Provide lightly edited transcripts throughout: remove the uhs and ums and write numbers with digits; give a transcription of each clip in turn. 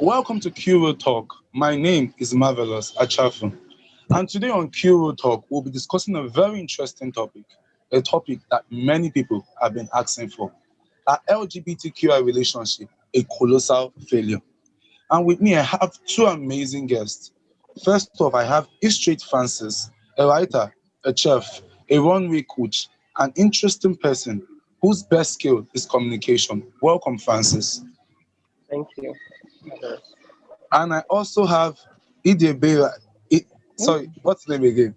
Welcome to Kuro Talk. My name is Marvelous Achafu. And today on Kuro Talk, we'll be discussing a very interesting topic, a topic that many people have been asking for. Are LGBTQI relationship a colossal failure? And with me, I have two amazing guests. First off, I have Street Francis, a writer, a chef, a runway coach, an interesting person whose best skill is communication. Welcome, Francis. Thank you. And I also have Idebera. I, sorry, what's the name again?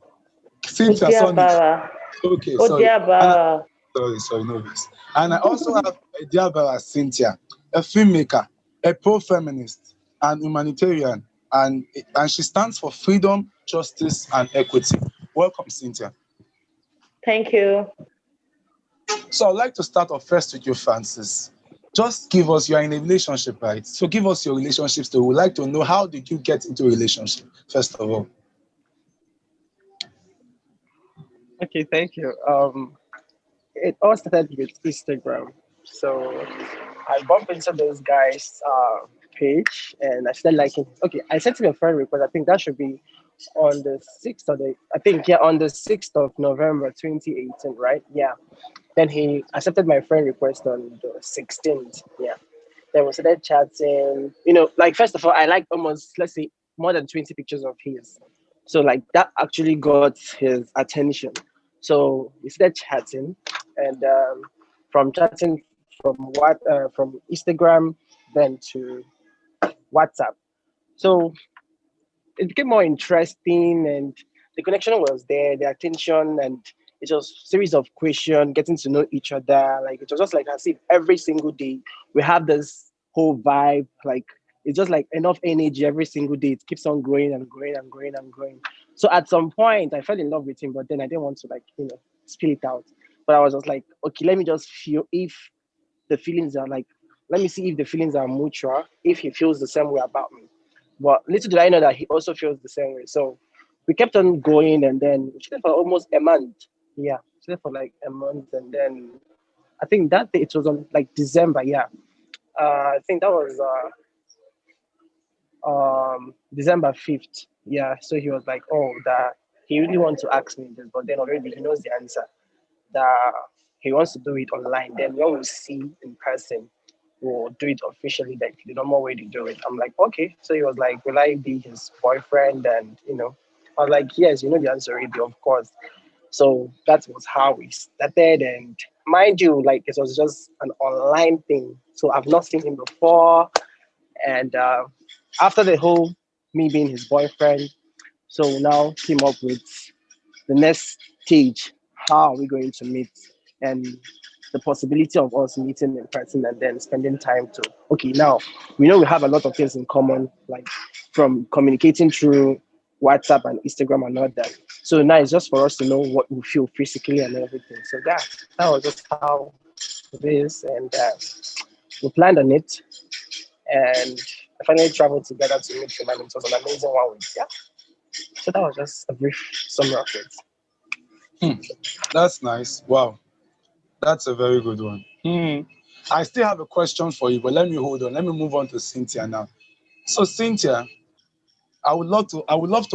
Cynthia Sonny. Odiabara. Okay, sorry. And I, Odiabara. sorry, no this. And I also have Diabara Cynthia, a filmmaker, a pro-feminist, and humanitarian, and she stands for freedom, justice, and equity. Welcome, Cynthia. Thank you. So I'd like to start off first with you, Francis. Just give us, you are in a relationship, right? So give us your relationship story. We'd like to know, how did you get into a relationship, first of all? Okay, thank you. It all started with Instagram. So I bumped into this guy's page and I started liking. Okay, I sent him a friend request. I think that should be on the 6th of the, I think, yeah, on the 6th of November 2018, right? Yeah. Then he accepted my friend request on the 16th. Yeah. Then we started chatting. Like, first of all, I liked almost, let's say, more than 20 pictures of his. So, like, that actually got his attention. So we started chatting, and from chatting from Instagram, then to WhatsApp. So it became more interesting, and the connection was there, the attention, and it was series of questions, getting to know each other. Like, it was just like as if every single day we have this whole vibe. Like, it's just like enough energy every single day. It keeps on growing and growing and growing and growing. So at some point I fell in love with him, but then I didn't want to, like, spill it out. But I was just like, okay, let me just feel if the feelings are like, let me see if the feelings are mutual, if he feels the same way about me. But little did I know that he also feels the same way. So we kept on going, and then we stayed for almost a month. Yeah, we stayed for like a month, and then I think that day it was on like December. Yeah, I think that was December 5th. Yeah, so he was like, oh, that he really wants to ask me this, but then already he knows the answer. That he wants to do it online. Then when we see in person, we'll do it officially, like the normal way to do it. I'm like, okay. So he was like, will I be his boyfriend? And I was like, yes, you know the answer already, of course. So that was how we started. And mind you, like, it was just an online thing. So I've not seen him before. And after the whole me being his boyfriend, so we now came up with the next stage. How are we going to meet? And the possibility of us meeting in person and then spending time to, okay, now we know we have a lot of things in common, like from communicating through WhatsApp and Instagram and all that. So now it's just for us to know what we feel physically and everything. So that was just how it is. And we planned on it. And I finally traveled together to meet him, and it was an amazing 1 week. Yeah. So that was just a brief summary of it. That's nice. Wow. That's a very good one. I still have a question for you, but let me hold on. Let me move on to Cynthia now. So, Cynthia, I would love to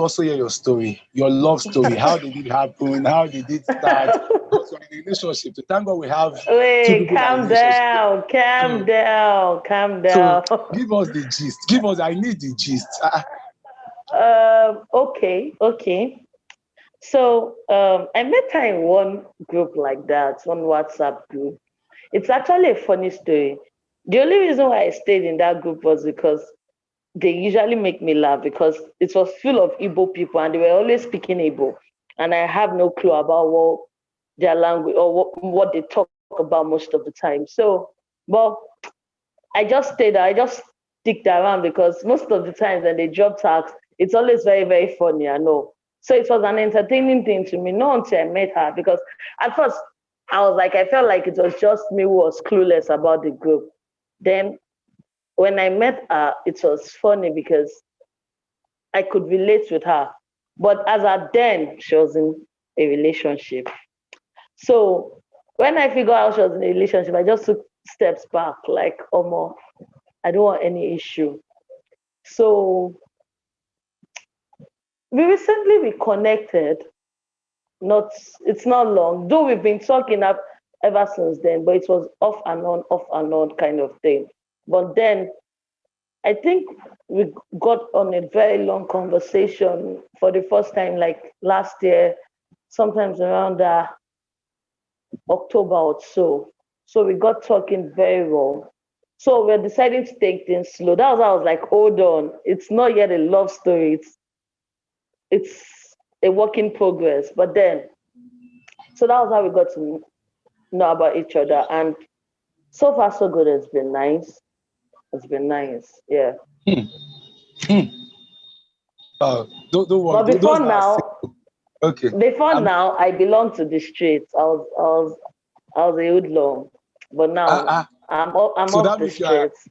also hear your story, your love story. How did it happen? How did it start? Because we're in a relationship. So thank God we have two Wait, people that are in calm a relationship. down, calm So, down, calm so down. give us the gist. Give us. I need the gist. Okay. So I met her in one group like that, one WhatsApp group. It's actually a funny story. The only reason why I stayed in that group was because they usually make me laugh because it was full of Igbo people and they were always speaking Igbo. And I have no clue about what their language or what they talk about most of the time. So, well, I just stayed there. I just sticked around because most of the times when they drop tax, it's always very, very funny. I know. So it was an entertaining thing to me, not until I met her, because at first I was like, I felt like it was just me who was clueless about the group. Then when I met her, it was funny because I could relate with her. But as at then, she was in a relationship. So when I figured out she was in a relationship, I just took steps back, like, oh, more, I don't want any issue. So we recently reconnected. It's not long. Though we've been talking up ever since then, but it was off and on kind of thing. But then I think we got on a very long conversation for the first time, like last year, sometimes around October or so. So we got talking very well. So we're deciding to take things slow. That was how I was like, hold on, it's not yet a love story. It's a work in progress. But then, so that was how we got to know about each other. And so far, so good. It's been nice. It's been nice. Yeah. Hmm. Hmm. Don't worry. But before Those are now, okay. before I'm now, I belonged to the streets. I was a hoodlum. But uh, now uh, I'm so off that the means streets.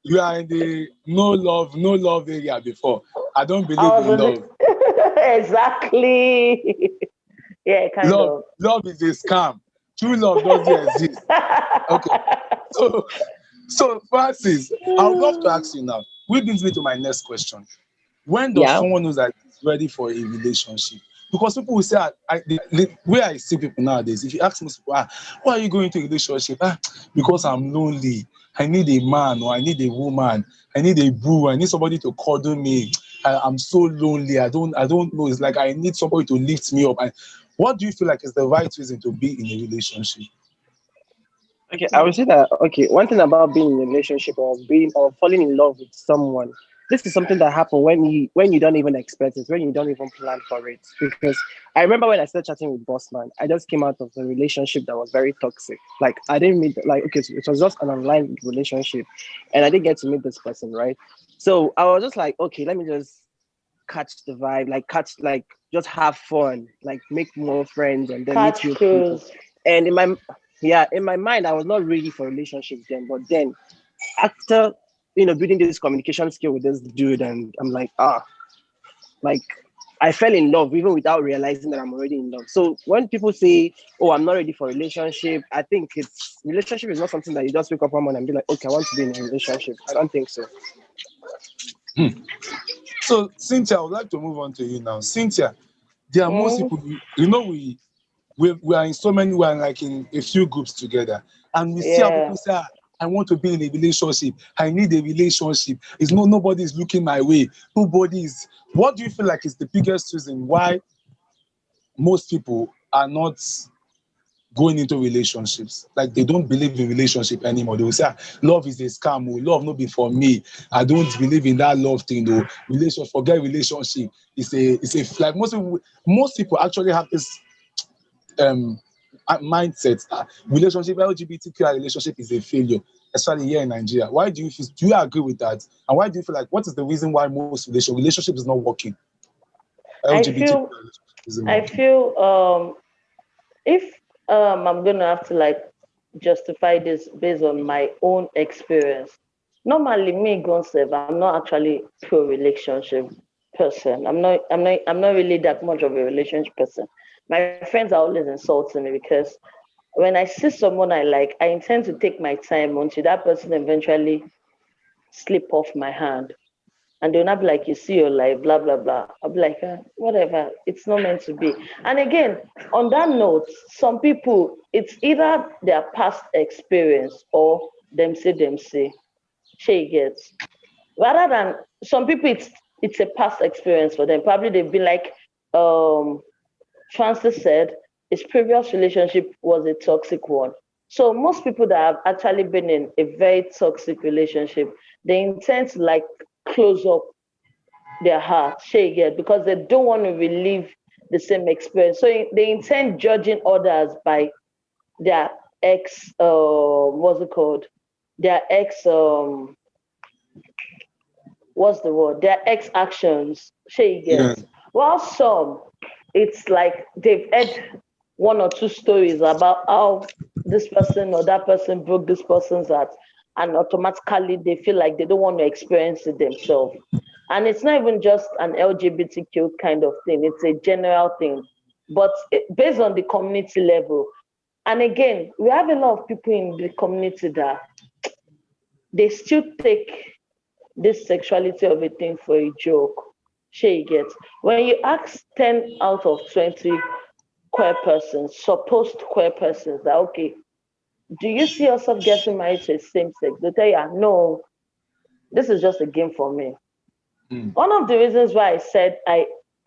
you are in the no love area before. I don't I believe was in in love. the exactly. Yeah, kind Love of. love is a scam. True love doesn't exist. Okay. So Francis, I would love to ask you now, which brings me to my next question. When does Yeah. someone know that is ready for a relationship? Because people will say, the way I see people nowadays, if you ask most people, why are you going to a relationship? Because I'm lonely. I need a man or I need a woman. I need a boo. I need somebody to cuddle me. I'm so lonely. I don't know. It's like I need somebody to lift me up. And what do you feel like is the right reason to be in a relationship? Okay, I would say that okay, one thing about being in a relationship or being or falling in love with someone, this is something that happens when you don't even expect it, when you don't even plan for it. Because I remember when I started chatting with Bossman, I just came out of a relationship that was very toxic. Like I didn't meet like okay, so it was just an online relationship, and I didn't get to meet this person, right? So I was just like, okay, let me just catch the vibe, like catch like just have fun, like make more friends and then meet Catch new people. cruise. And in my mind, I was not ready for relationships then. But then after building this communication skill with this dude, and I'm like, like I fell in love even without realizing that I'm already in love. So when people say, "Oh, I'm not ready for a relationship," I think it's relationship is not something that you just wake up one morning and be like, "Okay, I want to be in a relationship." I don't think so. Hmm. So Cynthia, I would like to move on to you now. Cynthia, there are most Mm, people, we are in so many, we are like in a few groups together, and we see how yeah. people say, I want to be in a relationship. I need a relationship. It's nobody is looking my way. Nobody is. What do you feel like is the biggest reason why most people are not going into relationships? Like they don't believe in relationship anymore. They will say, love is a scam. Oh, love not be for me. I don't believe in that love thing. Though forget relationship. Like most people actually have this um mindset that relationship LGBTQI relationship is a failure, especially here in Nigeria. Why do you agree with that? And why do you feel like what is the reason why most relationship is not working? I LGBTQI feel relationship isn't I working. feel if I'm gonna have to like justify this based on my own experience. Normally, me Gonsev, I'm not actually pro relationship person. I'm not really that much of a relationship person. My friends are always insulting me because when I see someone I like, I intend to take my time until that person eventually slip off my hand. And they'll not be like, you see your life, blah, blah, blah. I'll be like, whatever, it's not meant to be. And again, on that note, some people, it's either their past experience or them say, she gets. Rather than some people, it's a past experience for them. Probably they've been like, um, Francis said, his previous relationship was a toxic one. So most people that have actually been in a very toxic relationship, they intend to like close up their heart, shake it, because they don't want to relive the same experience. So they intend judging others by their ex, what's it called? Their ex, what's the word? Their ex actions, shake Yeah. it. While some, it's like they've heard one or two stories about how this person or that person broke this person's heart, and automatically they feel like they don't want to experience it themselves. And it's not even just an LGBTQ kind of thing, it's a general thing. But based on the community level, and again, we have a lot of people in the community that they still take this sexuality of a thing for a joke. She gets when you ask 10 out of 20 queer persons, supposed queer persons, that okay, do you see yourself getting married to a same sex? They tell you, "Ah, no, this is just a game for me." Mm. One of the reasons why I said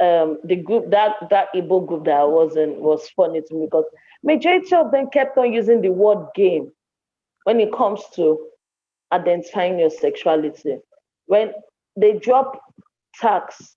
the group that Igbo group that I was in was funny to me because majority of them kept on using the word game when it comes to identifying your sexuality. When they drop tax,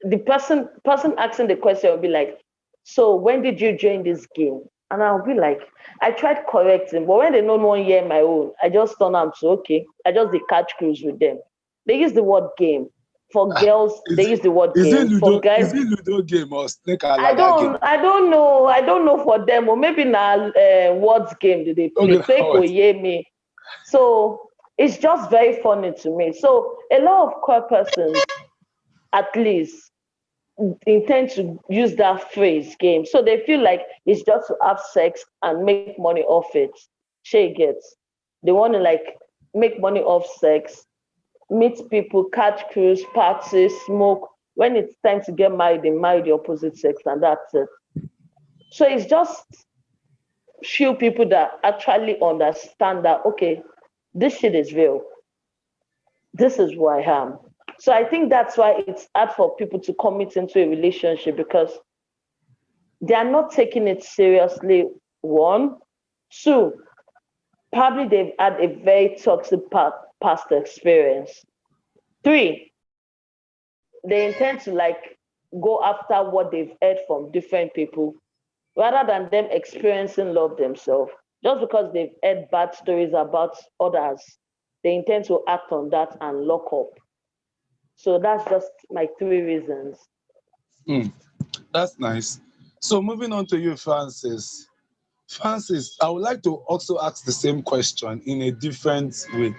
the person asking the question will be like, "So when did you join this game?" And I'll be like, I tried correcting, but when they don't one hear my own, I just turn am to okay. I just the catch cruise with them. They use the word game. For girls, Is they it use the word is it game. For Ludo? guys, Is it Ludo game or Snake and I Ladder game? don't I don't know. I don't know for them, or maybe now words game did they play? Okay, So it what? could hear me. So it's just very funny to me. So a lot of queer persons, at least, intend to use that phrase game. So they feel like it's just to have sex and make money off it. She gets. They want to like make money off sex, meet people, catch cruise, party, smoke. When it's time to get married, they marry the opposite sex, and that's it. So it's just few people that actually understand that okay, this shit is real. This is who I am. So I think that's why it's hard for people to commit into a relationship because they are not taking it seriously. One, two, probably they've had a very toxic past experience. Three, they intend to like go after what they've heard from different people rather than them experiencing love themselves. Just because they've heard bad stories about others, they intend to act on that and lock up. So that's just my three reasons. Mm, that's nice. So moving on to you, Francis. Francis, I would like to also ask the same question in a different way.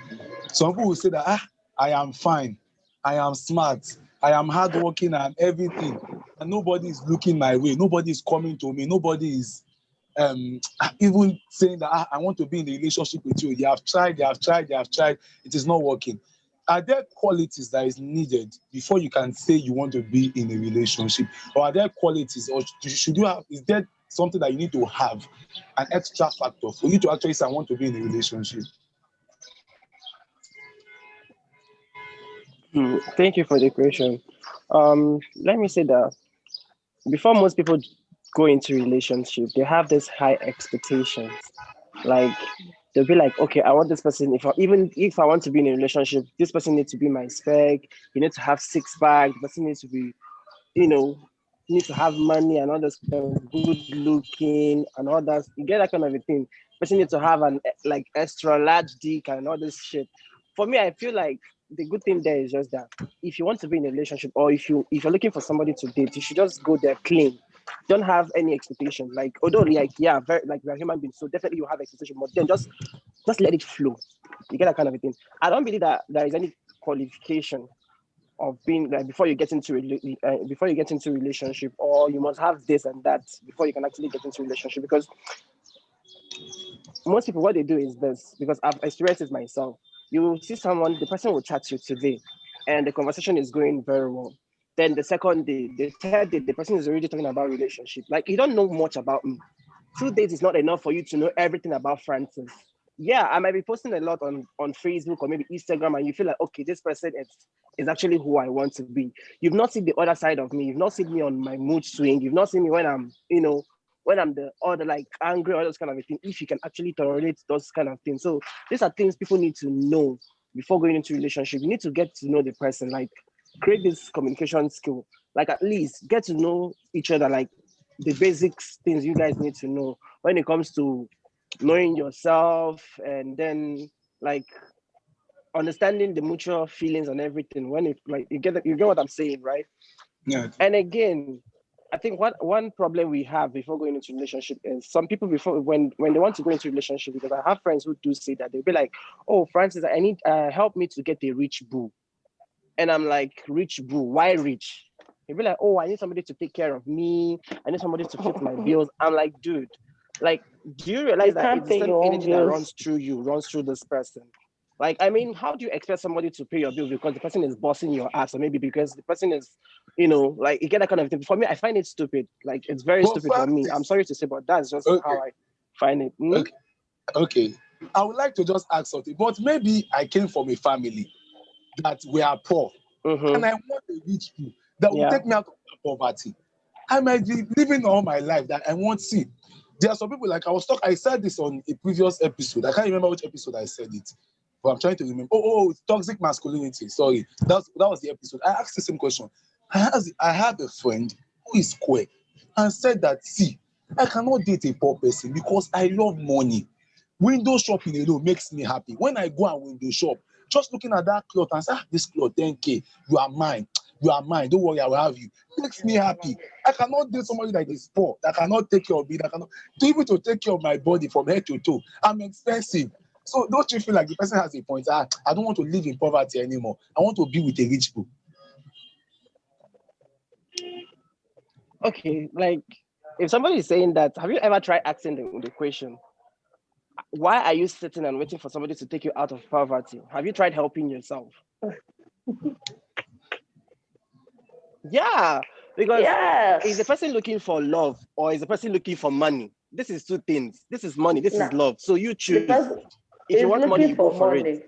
Some people will say that I am fine, I am smart, I am hardworking and everything, and nobody is looking my way, nobody is coming to me, nobody is even saying that I want to be in a relationship with you. They have tried, they have tried, they have tried, it is not working. Are there qualities that is needed before you can say you want to be in a relationship? Or are there qualities, or should you have, is there something that you need to have, an extra factor for you to actually say, I want to be in a relationship? Thank you for the question. Let me say that before most people go into relationship, they have this high expectations. Like they'll be like, okay, I want this person. Even if I want to be in a relationship, this person needs to be my spec. You need to have six pack. The person needs to be, you know, need to have money and all this good looking and all that. You get that kind of a thing. Person needs to have an like extra large dick and all this shit. For me, I feel like the good thing there is just that if you want to be in a relationship or if you're looking for somebody to date, you should just go there clean. Don't have any expectation. Like although like yeah, very like we're human beings, so definitely you have expectation, but then just let it flow. You get that kind of a thing. I don't believe that there is any qualification of being like before you get into a relationship, or you must have this and that before you can actually get into a relationship. Because most people, what they do is this, because I've experienced it myself. You will see someone, the person will chat you today, and the conversation is going very well. Then the second day, the third day, the person is already talking about relationship. Like you don't know much about me. 2 days is not enough for you to know everything about Francis. Yeah, I might be posting a lot on Facebook or maybe Instagram, and you feel like, okay, this person is actually who I want to be. You've not seen the other side of me. You've not seen me on my mood swing. You've not seen me when I'm, when I'm the other like angry or those kind of thing. If you can actually tolerate those kind of things, so these are things people need to know before going into a relationship. You need to get to know the person, like create this communication skill, like at least get to know each other, like the basic things you guys need to know when it comes to knowing yourself, and then like understanding the mutual feelings and everything. When it like you get what I'm saying, right? Yeah. And again, I think one problem we have before going into relationship is some people before when they want to go into relationship, because I have friends who do say that they'll be like, "Oh, Francis, I need help me to get a rich boo," and I'm like, "Rich boo? Why rich?" He'll be like, "Oh, I need somebody to take care of me. I need somebody to foot my bills." I'm like, "Dude, like, do you realize You that can't it's the pay same your own energy that bills. runs through you, runs through this person?" Like, I mean, how do you expect somebody to pay your bill because the person is bossing your ass, or maybe because the person is, you know, like you get that kind of thing. For me, I find it stupid. Like, it's very But stupid for me. I'm Francis, sorry to say, but that's just okay, how I find it. okay, okay. I would like to just ask something, but maybe I came from a family that we are poor, Mm-hmm. and I want a rich people that will Yeah. take me out of that poverty. I might be living all my life that I won't see. There are some people like I said this on a previous episode. I can't remember which episode I said it, but I'm trying to remember. It's toxic masculinity. Sorry, that was the episode. I asked the same question. I had a friend who is square and said that, see, I cannot date a poor person because I love money. Window shopping alone makes me happy. When I go and window shop, just looking at that cloth and say, this cloth, 10K, you are mine. You are mine. Don't worry, I will have you. Makes me happy. I cannot date somebody that is poor, that cannot take care of me, that cannot to even to take care of my body from head to toe. I'm expensive. So don't you feel like the person has a point? I don't want to live in poverty anymore. I want to be with a rich people. Okay, like if somebody is saying that, have you ever tried asking the question, why are you sitting and waiting for somebody to take you out of poverty? Have you tried helping yourself? Yeah, because is the Yes. person looking for love or is the person looking for money? This is two things. This is money, this is Now, love. So you the choose. person If you is want money, looking you go for for it. money.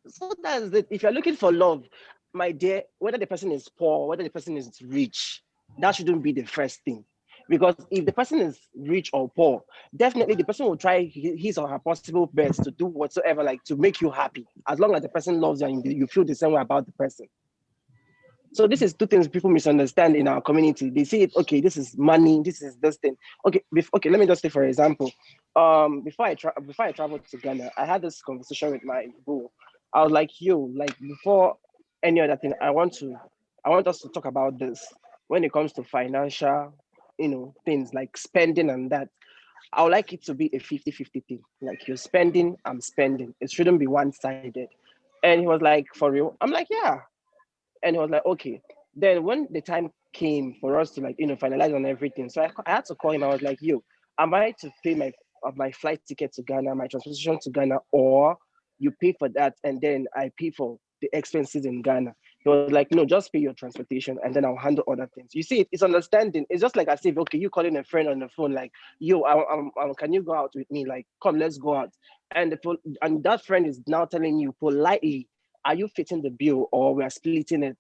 So that's it. If you're looking for love, my dear, whether the person is poor, whether the person is rich, that shouldn't be the first thing. Because if the person is rich or poor, definitely the person will try his or her possible best to do whatsoever, like to make you happy, as long as the person loves you and you feel the same way about the person. So this is two things people misunderstand in our community. They see it, okay, this is money, this is this thing. Okay, okay, let me just say for example, before I traveled to Ghana, I had this conversation with my boo. I was like, yo, like before any other thing, I want us to talk about this when it comes to financial, things like spending and that. I would like it to be a 50-50 thing. Like you're spending, I'm spending. It shouldn't be one-sided. And he was like, for real? I'm like, yeah. And he was like, okay. Then when the time came for us to finalize on everything, so I had to call him. I was like, yo, am I to pay my flight ticket to Ghana, my transportation to Ghana, or you pay for that and then I pay for the expenses in Ghana? He was like, no, just pay your transportation and then I'll handle other things. You see, it's understanding. It's just like as if, okay, you calling a friend on the phone, like, yo, can you go out with me? Like, come, let's go out. And that friend is now telling you politely, are you fitting the bill or we are splitting it?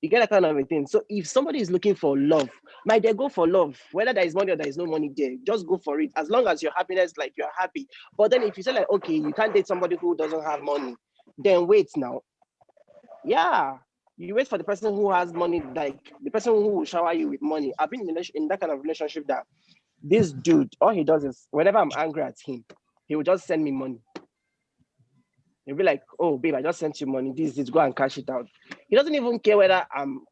You get that kind of a thing. So if somebody is looking for love, might they go for love, whether there is money or there is no money there, just go for it. As long as your happiness, like you're happy. But then if you say like, okay, you can't date somebody who doesn't have money, then wait now. Yeah. You wait for the person who has money, like the person who will shower you with money. I've been in that kind of relationship that this dude, all he does is whenever I'm angry at him, he will just send me money. He'll be like, oh, babe, I just sent you money. This, go and cash it out. He doesn't even care whether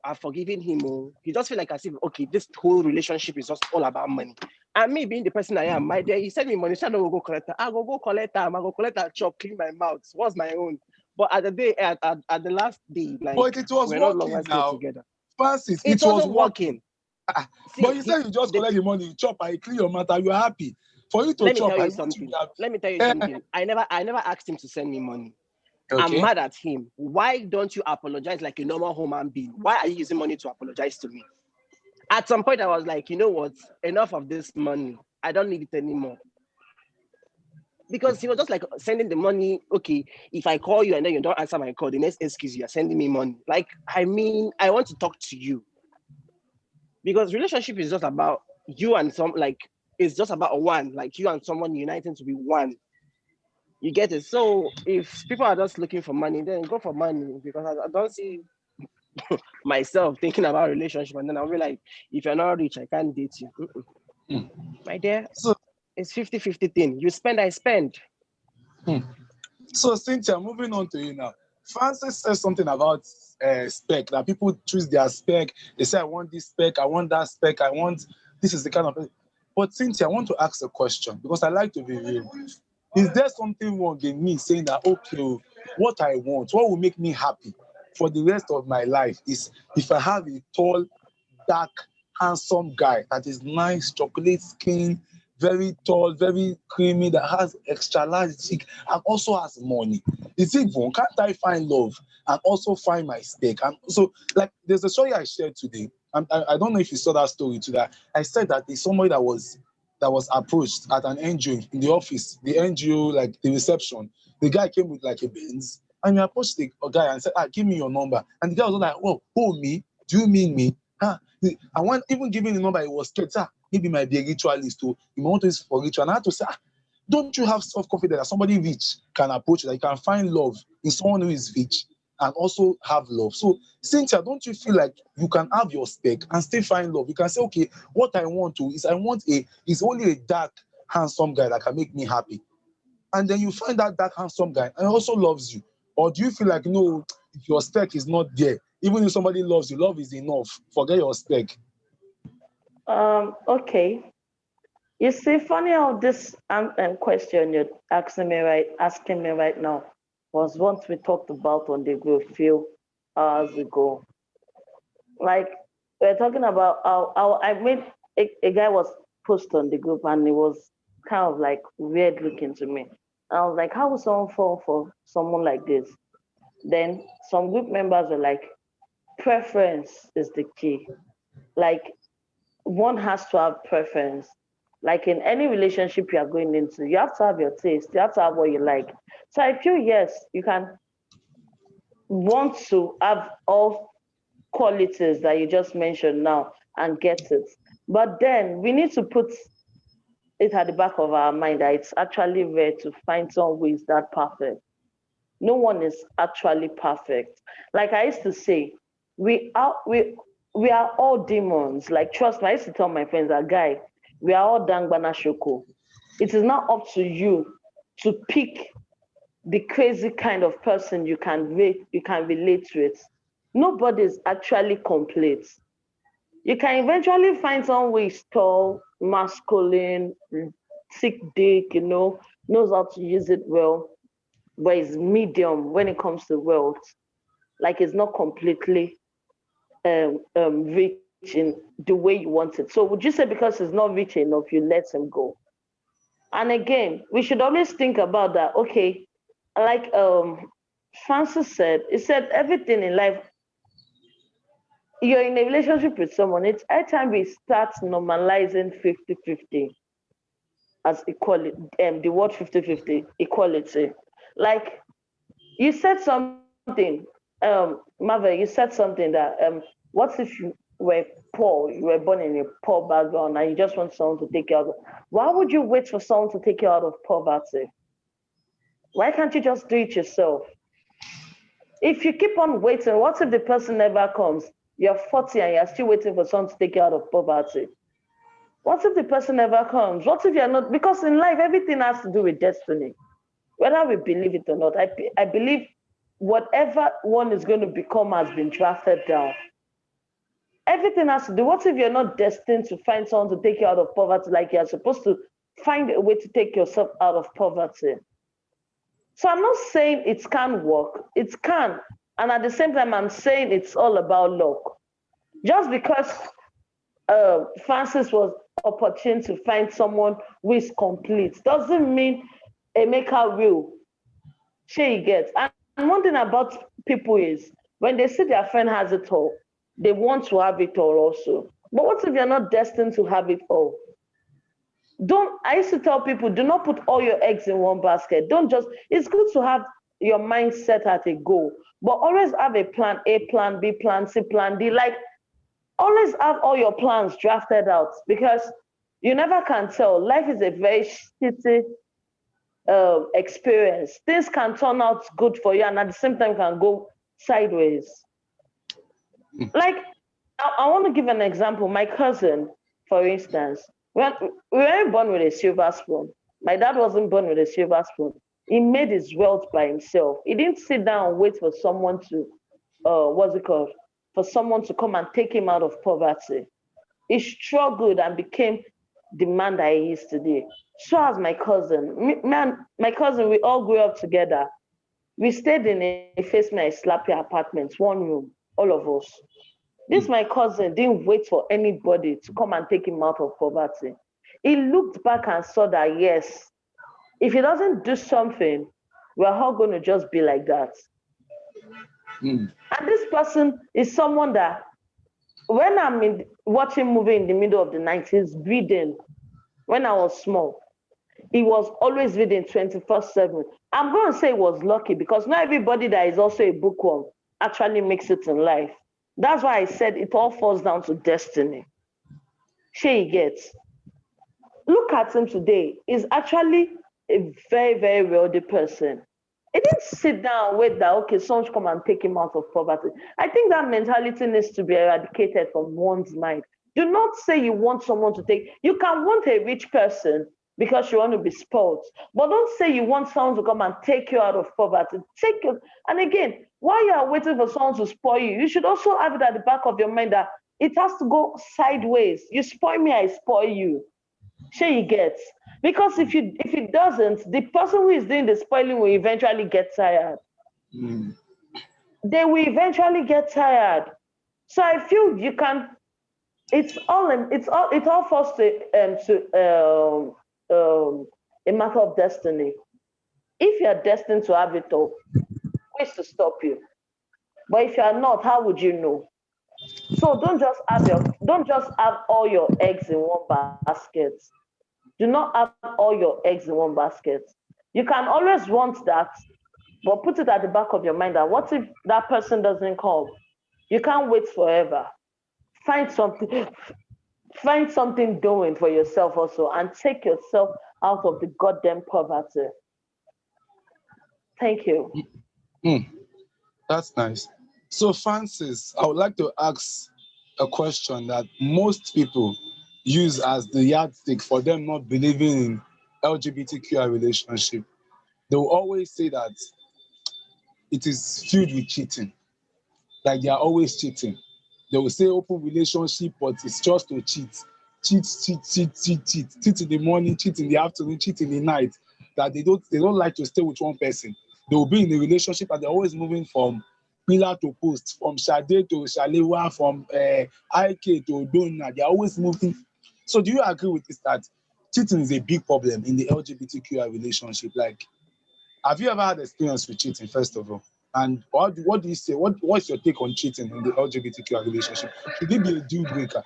I've forgiven him or he just feel like as if, okay, this whole relationship is just all about money. And me being the person I am, my dear, he sent me money, so I don't go collect it. I go collect them. I go collect that chop, clean my mouth. What's my own? But at the last day, like But it was we're no longer working still now. together. Francis, It it was wasn't working. working. But See, you said you just collect the money, you chop, I clear your matter, you are happy. For you to let me chop, tell I you want you to something. be happy. Let me tell you Eh, something. I never asked him to send me money. I'm okay. mad at him. Why don't you apologize like a normal human being? Why are you using money to apologize to me? At some point, I was like, you know what? Enough of this money. I don't need it anymore. Because he was just like sending the money. Okay, if I call you and then you don't answer my call, the next excuse you're sending me money. Like, I mean, I want to talk to you. Because relationship is just about you and it's just about one, like you and someone uniting to be one. You get it? So if people are just looking for money, then go for money because I don't see myself thinking about relationship and then I'll be like, if you're not rich, I can't date you. Hmm. My dear, So, it's 50-50 thing. You spend, I spend. hmm. So Cynthia, moving on to you now. Francis says something about spec, that people choose their spec. They say, I want this spec, I want that spec, I want this is the kind of. But Cynthia, I want to ask a question because I like to be real. Is there something wrong in me saying that, okay, what I want, what will make me happy for the rest of my life is if I have a tall, dark, handsome guy that is nice, chocolate skin, very tall, very creamy, that has extra large cheek and also has money. Is it wrong? Can't I find love and also find my stake? And so, like, there's a story I shared today. I don't know if you saw that story today. I said that there's somebody that was approached at an NGO in the office, the NGO, like the reception. The guy came with like a Benz and he approached the guy and said, give me your number. And the guy was like, whoa, who, me? Do you mean me? I want even giving the number, he was scared. Maybe might be a ritualist too. He want this for ritual. And I had to say, don't you have self-confidence that somebody rich can approach you, that you can find love in someone who is rich and also have love? So, Cynthia, don't you feel like you can have your spec and still find love? You can say, okay, what I want to is only a dark, handsome guy that can make me happy. And then you find that dark, handsome guy and also loves you. Or do you feel like, no, if your spec is not there, even if somebody loves you, love is enough. Forget your spec. Okay. You see, funny how this question you're asking me right now was once we talked about on the group few hours ago. Like we're talking about how I made a guy was post on the group and it was kind of like weird looking to me. And I was like, how would someone fall for someone like this? Then some group members were like, preference is the key. Like one has to have preference. Like in any relationship you are going into, you have to have your taste, you have to have what you like. So I feel yes, you can want to have all qualities that you just mentioned now and get it. But then we need to put it at the back of our mind that it's actually rare to find someone who is that perfect. No one is actually perfect. Like I used to say, we are all demons. Like trust me, I used to tell my friends that guy, we are all dangbana shoko. It is not up to you to pick the crazy kind of person you can relate with. Nobody is actually complete. You can eventually find someone who is tall, masculine, thick dick, knows how to use it well, but is medium when it comes to wealth. Like it's not completely rich in the way you want it. So would you say because it's not rich enough, you let him go? And again, we should always think about that. Okay, like Francis said, he said everything in life, you're in a relationship with someone, it's every time we start normalizing 50-50 as equality, the word 50-50, equality. Like you said something, Marvel, you said something that what if you were poor, you were born in a poor background and you just want someone to take you out of, why would you wait for someone to take you out of poverty? Why can't you just do it yourself? If you keep on waiting, what if the person never comes? You're 40 and you're still waiting for someone to take you out of poverty. What if the person never comes? What if you're not? Because in life, everything has to do with destiny. Whether we believe it or not, I believe whatever one is going to become has been drafted down. Everything has to do. What if you're not destined to find someone to take you out of poverty, like you're supposed to find a way to take yourself out of poverty? So I'm not saying it can't work. It can. And at the same time, I'm saying it's all about luck. Just because Francis was opportune to find someone who is complete doesn't mean Emeka will. She gets. And one thing about people is when they see their friend has it all, they want to have it all also. But what if you're not destined to have it all? Don't I used to tell people, do not put all your eggs in one basket. Don't just it's good to have your mind set at a goal, but always have a plan A, plan B, plan C, plan D. Like always have all your plans drafted out because you never can tell. Life is a very shitty experience. Things can turn out good for you and at the same time can go sideways. Like I want to give an example. My cousin, for instance, when we weren't born with a silver spoon. My dad wasn't born with a silver spoon. He made his wealth by himself. He didn't sit down and wait for someone to, what's it called? For someone to come and take him out of poverty. He struggled and became the man that he is today. So as my cousin. My cousin, we all grew up together. We stayed in a face my slappy apartment, one room, all of us. This my cousin didn't wait for anybody to come and take him out of poverty. he looked back and saw that, yes, if he doesn't do something, we're all going to just be like that. Mm. And this person is someone that, when watching movie in the middle of the 90s, reading, when I was small, he was always reading 24/7. I'm going to say he was lucky because not everybody that is also a bookworm actually makes it in life. That's why I said it all falls down to destiny. She gets. Look at him today. He's actually a very, very wealthy person. He didn't sit down and wait that, okay, someone should come and take him out of poverty. I think that mentality needs to be eradicated from one's mind. Do not say you want someone to take, you can want a rich person because you want to be spoiled, but don't say you want someone to come and take you out of poverty. Take you, and again, while you are waiting for someone to spoil you, you should also have it at the back of your mind that it has to go sideways. You spoil me, I spoil you. Sure, he gets, because if it doesn't, the person who is doing the spoiling will eventually get tired. Mm. They will eventually get tired. So I feel you can. It all falls to a matter of destiny. If you are destined to have it all, who is to stop you? But if you are not, how would you know? So don't just have all your eggs in one basket. Do not have all your eggs in one basket. You can always want that, but put it at the back of your mind that what if that person doesn't come? You can't wait forever. Find something, find something doing for yourself also, and take yourself out of the goddamn poverty. Thank you. Mm. That's nice. So, Francis, I would like to ask a question that most people use as the yardstick for them not believing in LGBTQI relationship. They will always say that it is filled with cheating, like they are always cheating. They will say open relationship, but it's just to cheat. Cheat in the morning, cheat in the afternoon, cheat in the night. That they don't like to stay with one person. They will be in a relationship and they're always moving from pillar to post, from Sade to Shalewa, from IK to Donna. They're always moving. So do you agree with this that cheating is a big problem in the LGBTQI relationship? Like, have you ever had experience with cheating, first of all? And what do you say? What's your take on cheating in the LGBTQI relationship? Should it be a deal breaker?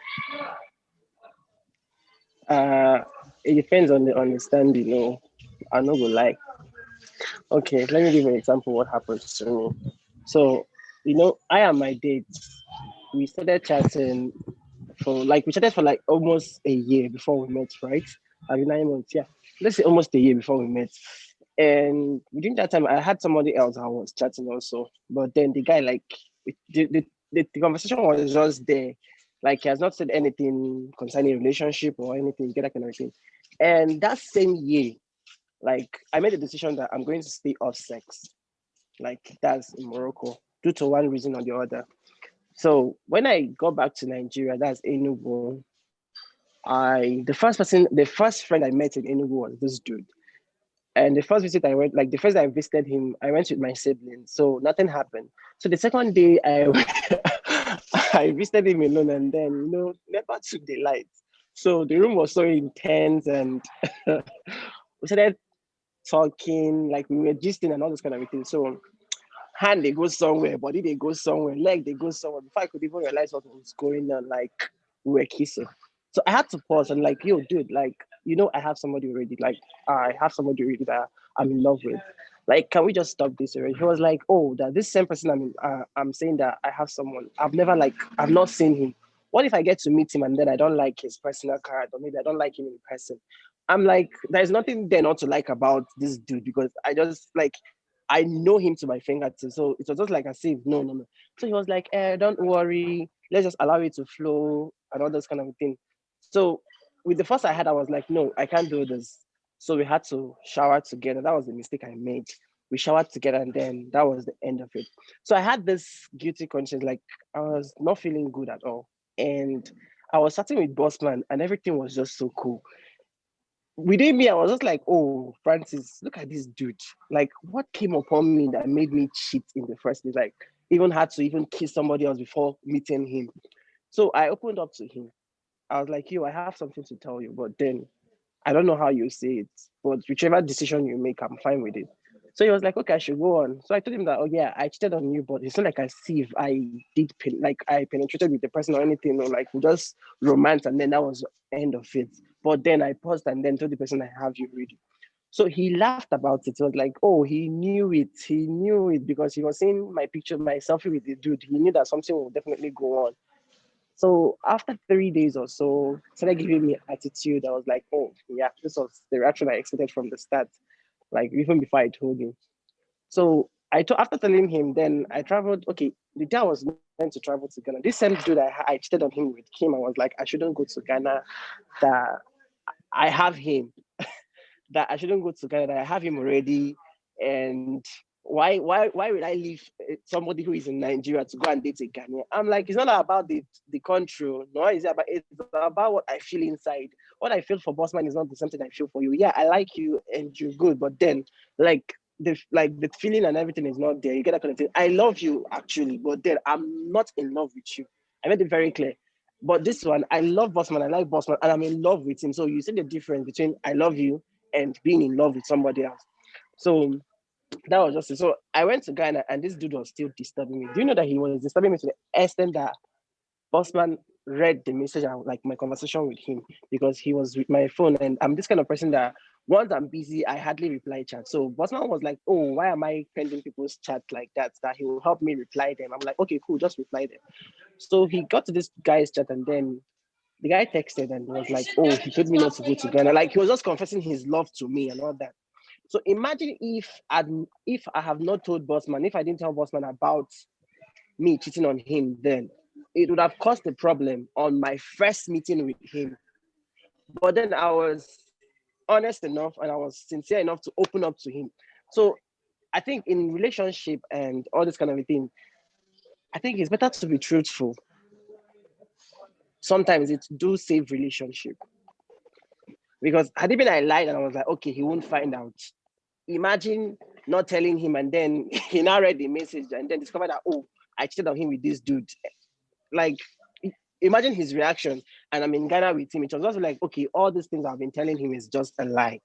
Uh, it depends on the understanding. No, I no go lie. Okay, let me give you an example. What happens to me? So, I and my date, we started chatting we chatted for like almost a year before we met, right? I mean 9 months, yeah. Let's say almost a year before we met. And within that time, I had somebody else I was chatting also. But then the guy, like, the conversation was just there. Like, he has not said anything concerning relationship or anything, get that kind of thing. And that same year, like, I made a decision that I'm going to stay off sex. Like, that's in Morocco, due to one reason or the other. So when I got back to Nigeria, that's Enugu, the first friend I met in Enugu was this dude. And the first visit I went, like the first day I visited him, I went with my siblings. So nothing happened. So the second day I visited him alone, and then never took the light. So the room was so intense, and we started talking, like we were gisting and all those kind of things. So hand they go somewhere, body they go somewhere, leg they go somewhere. Before I could even realize what was going on, like we were kissing. So I had to pause and like, yo, dude, like, I have somebody already. Like, I have somebody already that I'm in love with. Like, can we just stop this already? He was like, oh, that this same person I'm saying that I have someone. I've not seen him. What if I get to meet him and then I don't like his personal character? Maybe I don't like him in person. I'm like, there's nothing there not to like about this dude because I know him to my fingertips. So it was just like a if no, no, no. So he was like, don't worry, let's just allow it to flow and all those kind of thing. So with the first I had, I was like, no, I can't do this. So we had to shower together. That was the mistake I made. We showered together and then that was the end of it. So I had this guilty conscience, like I was not feeling good at all. And I was sitting with Bossman and everything was just so cool. Within me, I was just like, oh, Francis, look at this dude. Like, what came upon me that made me cheat in the first place? Like, even had to even kiss somebody else before meeting him. So I opened up to him. I was like, yo, I have something to tell you. But then I don't know how you say it, but whichever decision you make, I'm fine with it. So he was like, okay, I should go on. So I told him that, oh yeah, I cheated on you, but it's not like I see if I did like I penetrated with the person or anything, or like we just romance and then that was the end of it. But then I paused and then told the person I have you ready. So he laughed about it. He was like, oh, he knew it. He knew it because he was seeing my picture, my selfie with the dude. He knew that something will definitely go on. So after 3 days or so, started giving me attitude. I was like, oh yeah, this was the reaction I expected from the start, like even before I told him. So after telling him, then I traveled. Okay, the day I was meant to travel to Ghana, this same dude I cheated on him with came. I was like, I shouldn't go to Ghana. That I have him. That I shouldn't go to Ghana. That I have him already. And why would I leave somebody who is in Nigeria to go and date a Ghanaian? I'm like, it's not about the country, no, it's about what I feel inside. What I feel for Bossman is not the same thing I feel for you. Yeah, I like you and you're good, but then like the feeling and everything is not there. You get that kind of thing. I love you actually, but then I'm not in love with you. I made it very clear. But this one, I love Bossman, I like Bossman, and I'm in love with him. So you see the difference between I love you and being in love with somebody else. So that was just it. So I went to Ghana and this dude was still disturbing me. Do you know that he was disturbing me to the extent that Bossman read the message and like my conversation with him because he was with my phone and I'm this kind of person that once I'm busy, I hardly reply chat. So Bossman was like, oh, why am I pending people's chat like that? That he will help me reply them. I'm like, okay, cool, just reply them. So he got to this guy's chat and then the guy texted and was like, oh, he told me not to go to Ghana. Like he was just confessing his love to me and all that. So imagine if I have not told Bossman, if I didn't tell Bossman about me cheating on him, then it would have caused a problem on my first meeting with him. But then I was honest enough and I was sincere enough to open up to him. So I think in relationship and all this kind of a thing, I think it's better to be truthful. Sometimes it do save relationship. Because had it been I lied and I was like, okay, he won't find out. Imagine not telling him and then he now read the message and then discovered that, oh, I cheated on him with this dude. Like, imagine his reaction. And I'm in Ghana with him. It was also like, okay, all these things I've been telling him is just a lie.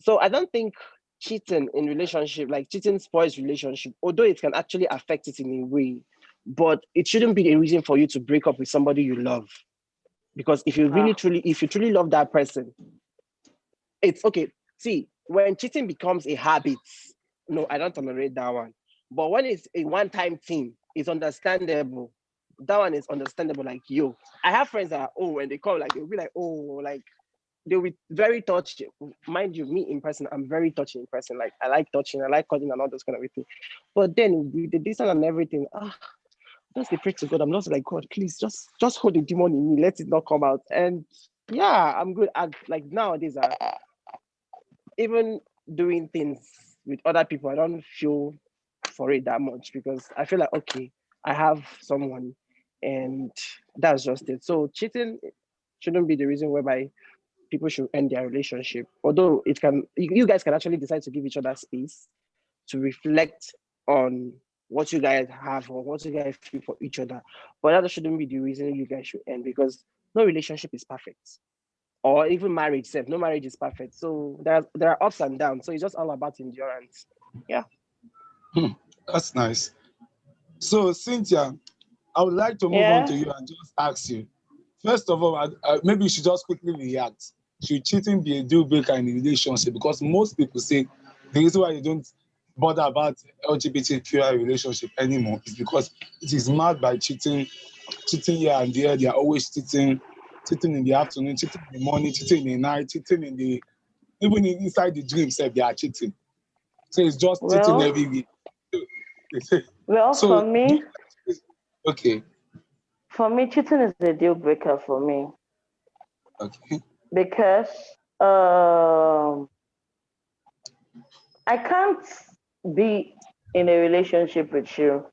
So I don't think cheating in relationship, like cheating spoils relationship, although it can actually affect it in a way, but it shouldn't be a reason for you to break up with somebody you love. Because if you truly love that person, it's okay. See, when cheating becomes a habit, no, I don't tolerate that one. But when it's a one-time thing, it's understandable. That one is understandable. Like you, I have friends that when they call, like they'll be like, oh, like they'll be very touchy. Mind you, me in person, I'm very touchy in person. Like I like touching, I like cuddling and all those kind of things. But then with the distance and everything, just pray to God. I'm just like, God, please just hold the demon in me. Let it not come out. And yeah, I'm good. Like nowadays, even doing things with other people, I don't feel for it that much because I feel like, okay, I have someone and that's just it. So cheating shouldn't be the reason whereby people should end their relationship. Although you guys can actually decide to give each other space to reflect on what you guys have or what you guys feel for each other. But that shouldn't be the reason you guys should end because no relationship is perfect or even marriage self. No marriage is perfect. So there are ups and downs. So it's just all about endurance. Yeah. That's nice. So, Cynthia, I would like to move on to Yeah. you and just ask you. First of all, maybe you should just quickly react. Should cheating be a deal breaker in a relationship? Because most people say the reason why you don't bother about LGBTQI relationship anymore is because it is marked by cheating here and there. They are always cheating in the afternoon, cheating in the morning, cheating in the night, cheating in the even inside the dream self, they are cheating. So it's just cheating Well, every week. well, So okay, for me, cheating is a deal breaker for me okay. because um, I can't be in a relationship with you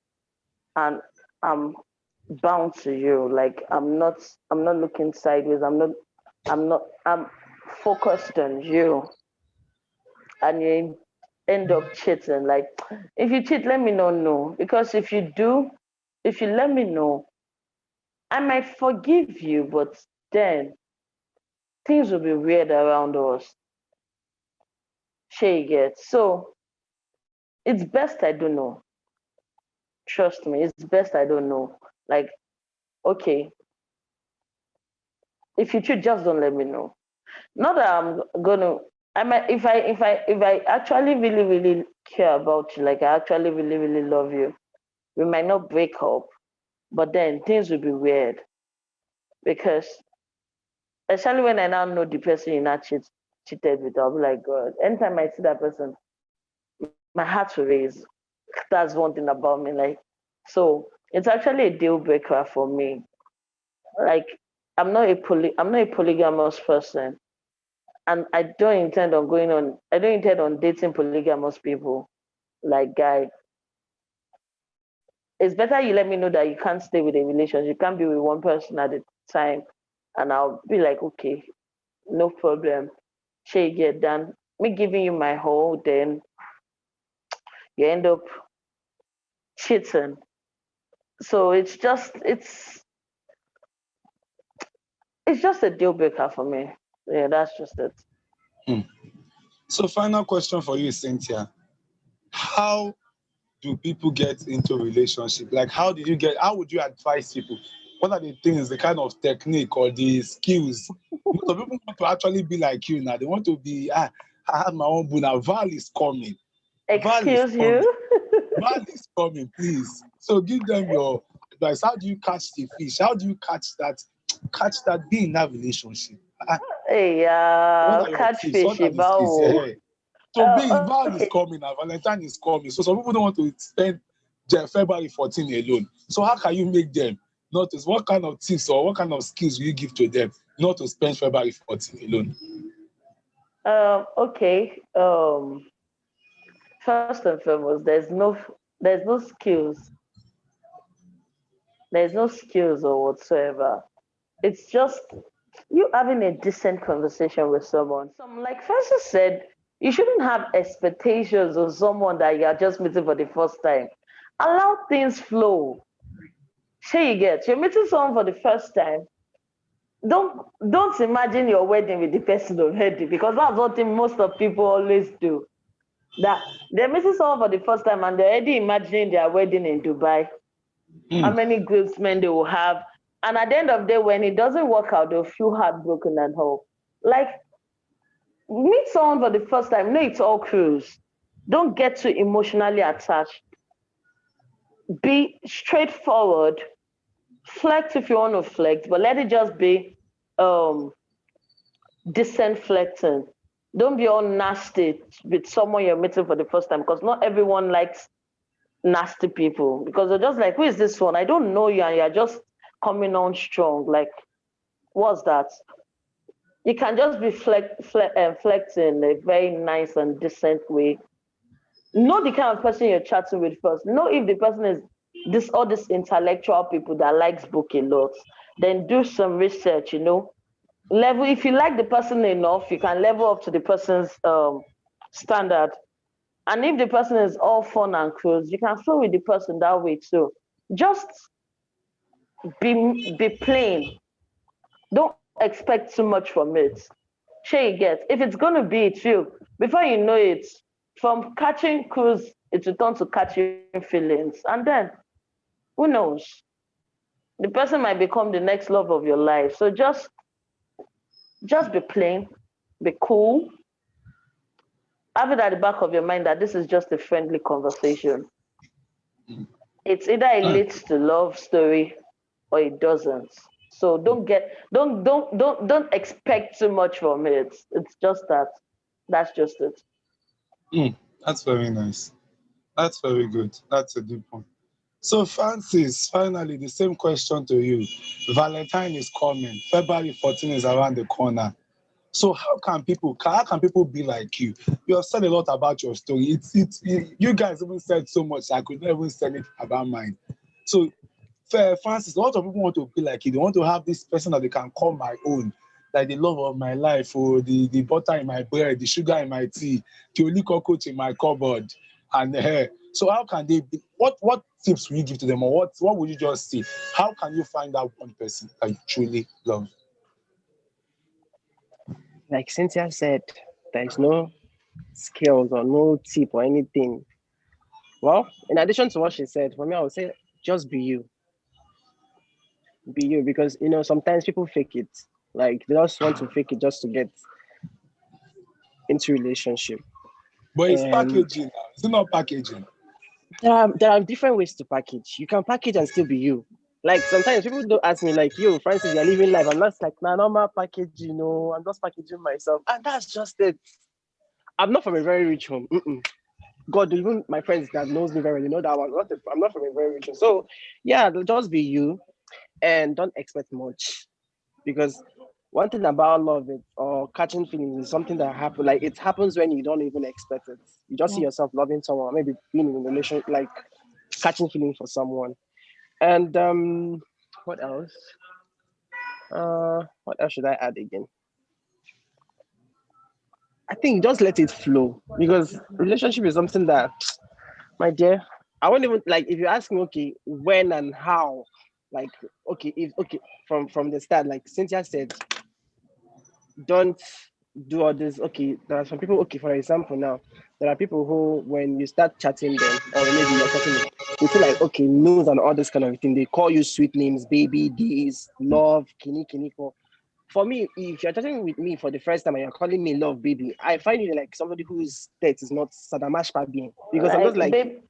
and I'm bound to you. Like I'm not looking sideways. I'm focused on you and you end up cheating. Like if you cheat, let me know no. Because if you do, if you let me know, I might forgive you, but then things will be weird around us. She gets so it's best I don't know. Trust me, it's best I don't know. Like, okay, if you should just don't let me know. Not that I'm gonna. I might if I actually really really care about you, like I actually really really love you, we might not break up, but then things will be weird because especially when I now know the person you not cheated with, I'll be like, God. Anytime I see that person, my heart will raise. That's one thing about me. Like, so it's actually a deal breaker for me. Like, I'm not a polygamous person, and I don't intend on going on. I don't intend on dating polygamous people. Like, guy, it's better you let me know that you can't stay with a relationship. You can't be with one person at a time, and I'll be like, okay, no problem. Shay get done. Me giving you my whole, then you end up cheating. So it's just a deal breaker for me. Yeah, that's just it. Hmm. So final question for you, Cynthia. How do people get into relationship? Like how would you advise people? What are the things, the kind of technique or the skills? Most of people want to actually be like you now. They want to be, I have my own Buna. Val is coming. Val is Excuse coming. you? Val is coming, please. So give them your advice. How do you catch the fish? How do you catch that be in that relationship? Hey, What are your tips? catfish What are the skills? about. So Val is Okay. coming now, Valentine is coming. So some people don't want to spend February 14 alone. So how can you make them notice? What kind of tips or what kind of skills will you give to them not to spend February 14 alone? Okay. First and foremost, there's no skills. There's no skills or whatsoever. It's just you having a decent conversation with someone. Some like Francis said, you shouldn't have expectations of someone that you are just meeting for the first time. Allow things flow. Sure you get you're meeting someone for the first time. Don't imagine your wedding with the person already because that's what most of people always do. That they're meeting someone for the first time and they're already imagining their wedding in Dubai, how Hmm. many groomsmen they will have. And at the end of the day, when it doesn't work out, they'll feel heartbroken and all. Like, meet someone for the first time, no, it's all cruise. Don't get too emotionally attached. Be straightforward. Flex if you want to flex, but let it just be um, decent flexing. Don't be all nasty with someone you're meeting for the first time because not everyone likes nasty people because they're just like, who is this one? I don't know you and you're just coming on strong. Like, what's that? You can just be flexing in a very nice and decent way. Know the kind of person you're chatting with first. Know if the person is this intellectual people that likes book a lot. Then do some research, level if you like the person enough you can level up to the person's standard, and if the person is all fun and close you can flow with the person that way too. Just be plain. Don't expect too much from it. Sure you get if it's going to be it you before you know it, from catching cruise it will turn to catching feelings, and then who knows, the person might become the next love of your life. So just be plain, be cool, have it at the back of your mind that this is just a friendly conversation. It's either it Hmm. leads to love story or it doesn't. So don't expect too much from it. It's just that. That's just it. Hmm. That's very nice. That's very good. That's a good point. So Francis, finally, the same question to you. Valentine is coming. February 14 is around the corner. So how can people be like you? You have said a lot about your story. You guys even said so much. I could not even say it about mine. So Francis, a lot of people want to be like you. They want to have this person that they can call my own, like the love of my life, or the butter in my bread, the sugar in my tea, the only cockroach in my cupboard, and the hair. So how can they be? What tips will you give to them, or what would you just say? How can you find out one person that you truly love? like Cynthia said, there is no skills or no tip or anything. Well, in addition to what she said, for me, I would say just be you. Be you, because sometimes people fake it. Like they just want to fake it just to get into relationship. But it's And packaging now. It's not packaging. there are different ways to package. You can package and still be you. Like sometimes people don't ask me like, "Yo, Francis, you're living life." I'm not like, "Nah, normal package." I'm just packaging myself, and that's just it. I'm not from a very rich home. Mm-mm. God, even my friends that knows me very well, that I'm not from a very rich home. So yeah, just be you and don't expect much, because one thing about love or catching feelings is something that happens. Like it happens when you don't even expect it. You just see yourself loving someone, maybe being in a relationship, like catching feelings for someone. And what else? What else should I add again? I think just let it flow, because relationship is something that, my dear, I won't even like if you ask me, okay, when and how, like, okay, if okay, from the start, like Cynthia said, don't do all this. Okay, there are some people. Okay, for example, now there are people who, when you start chatting them, or maybe you're chatting them, they feel like, okay, news and all this kind of thing. They call you sweet names, baby, this, love, kini kini. For me, if you're chatting with me for the first time and you're calling me love, baby, I find you like somebody whose state is not Sadamash being, because I'm just Like, like, babe,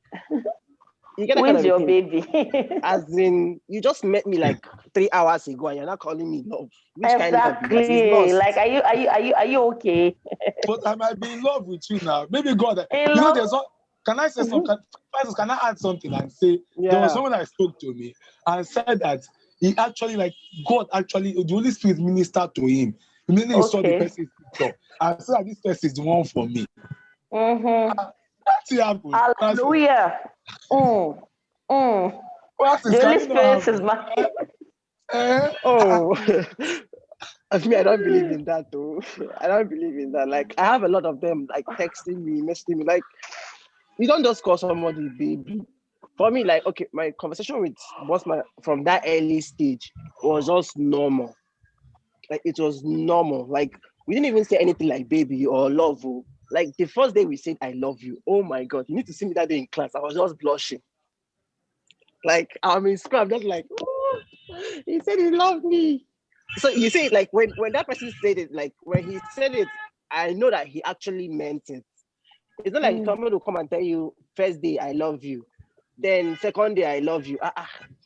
you get that who kind is of a your thing. baby? As in, you just met me like 3 hours ago and you're not calling me love. Which kind of love be that? It's Exactly. lost. Like, are you okay? But I might be in love with you now. Maybe God, In love? there's one. Can I say something? Can I add something and say there was Yeah. someone that spoke to me and said that he actually, like, God actually, the Holy Spirit ministered to him. Immediately he saw the Okay. person's picture and said that this person is the one for me. Mm-hmm. That's it happened. Francis, Hallelujah. Mm. Mm. Francis, The can Holy you not Spirit have is my. Oh, I mean, I don't believe in that though. I don't believe in that. Like, I have a lot of them like texting me, messaging me. Like, you don't just call somebody baby. For me, like, okay, my conversation with Bossman from that early stage was just normal. Like, it was normal. Like, we didn't even say anything like baby or love. Oh. Like, the first day we said, I love you. Oh my God, you need to see me that day in class. I was just blushing. Like, I'm in school, I'm just like, oh, he said he loved me. So you see, like, when that person said it, like, when he said it, I know that he actually meant it. It's not like Mm. someone will come and tell you, first day, I love you. Then second day, I love you.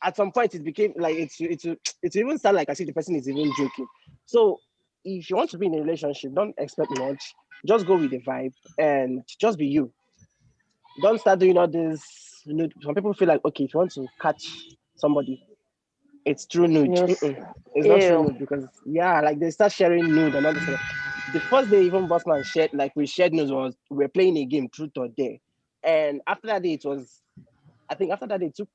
At some point, it became like it's even sound like as if the person is even joking. So if you want to be in a relationship, don't expect much. Just go with the vibe and just be you. Don't start doing all this. Some people feel like, okay, if you want to catch somebody, it's through nude. News. Mm-mm. It's not through Ew. nude, because yeah, like they start sharing nude and all this. The first day even Bossman shared, like we shared news, was we were playing a game, truth or dare. And after that day, I think after that day, it took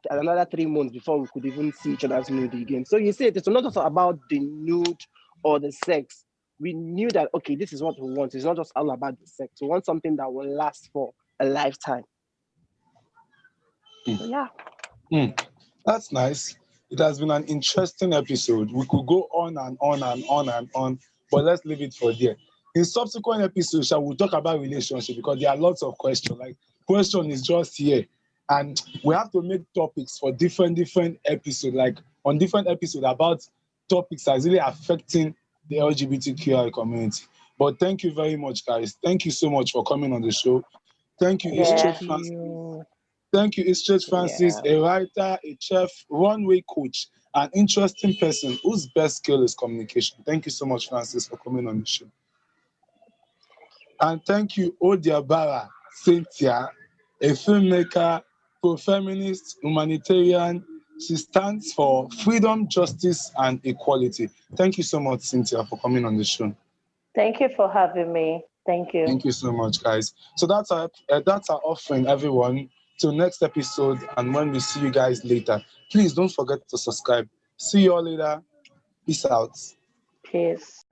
another 3 months before we could even see each other's nude again. So you see, it's not just about the nude or the sex. We knew that, okay, this is what we want. It's not just all about the sex. We want something that will last for a lifetime. So yeah. That's nice. It has been an interesting episode. We could go on and on and on and on, but let's leave it for there. In subsequent episodes, shall we talk about relationship, because there are lots of questions. Like, question is just here, and we have to make topics for different episodes. Like on different episodes about topics that's really affecting the LGBTQI community. But thank you very much, guys. Thank you so much for coming on the show. Thank you, Thank Yeah. Istrate Francis. you. Thank you, Istrate Francis, Yeah. a writer, a chef, runway coach, an interesting person whose best skill is communication. Thank you so much, Francis, for coming on the show. And thank you, Odiabara Cynthia, a filmmaker, pro-feminist, humanitarian. She stands for freedom, justice, and equality. Thank you so much, Cynthia, for coming on the show. Thank you for having me. Thank you. Thank you so much, guys. So that's our offering, everyone. Till next episode, and when we see you guys later, please don't forget to subscribe. See you all later. Peace out. Peace.